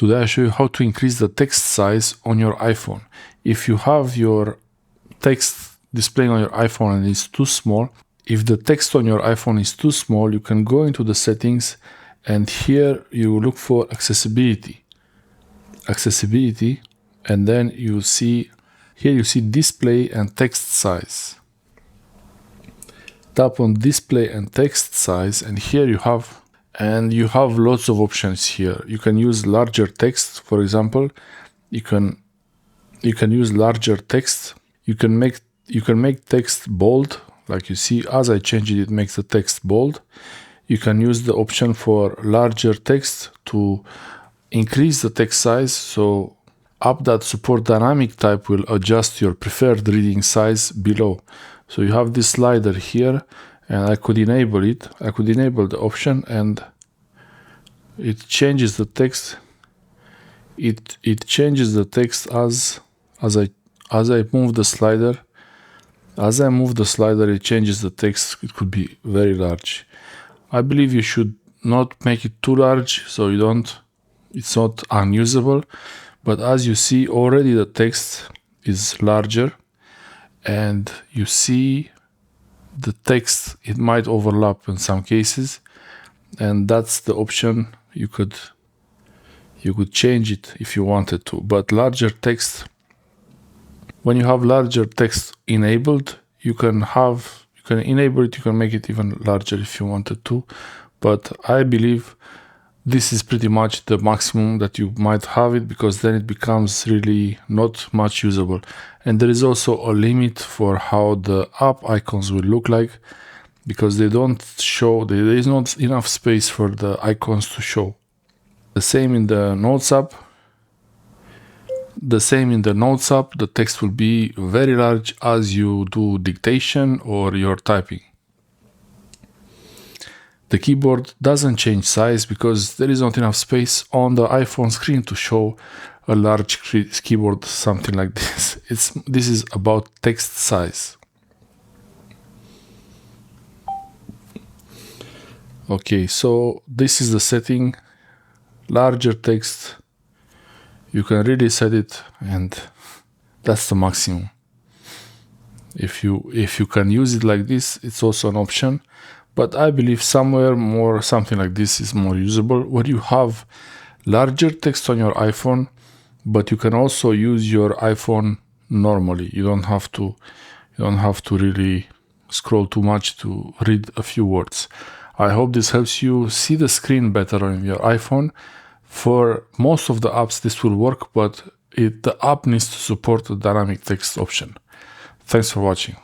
Today I show you how to increase the text size on your iPhone. If you have your text displaying on your iPhone and it's too small, if the text on your iPhone is too small, you can go into the settings and here you look for accessibility, and then you see here you see display and text size. Tap on display and text size, and here you have lots of options here. You can use larger text, for example. You can use larger text. You can make text bold, like you see. As I change it, it makes the text bold. You can use the option for larger text to increase the text size. So app that support dynamic type will adjust your preferred reading size below. So you have this slider here, and I could enable it. I could enable the option, and it changes the text. It changes the text as I move the slider. As I move the slider, it changes the text. It could be very large. I believe you should not make it too large, so it's not unusable. But as you see, already the text is larger, and you see the text, it might overlap in some cases, and that's the option. You could change it if you wanted to. But larger text, when you have larger text enabled, you can enable it, you can make it even larger if you wanted to. But I believe this is pretty much the maximum that you might have it, because then it becomes really not much usable. And there is also a limit for how the app icons will look like, because they don't show, there is not enough space for the icons to show. The same in the Notes app. The text will be very large as you do dictation or you're typing. The keyboard doesn't change size because there is not enough space on the iPhone screen to show a large keyboard, something like this. This is about text size. Okay, so this is the setting. Larger text, you can really set it, and that's the maximum. If you can use it like this, it's also an option. But I believe something like this is more usable, where you have larger text on your iPhone, but you can also use your iPhone normally. You don't have to really scroll too much to read a few words. I hope this helps you see the screen better on your iPhone. For most of the apps this will work, but the app needs to support the dynamic text option. Thanks for watching.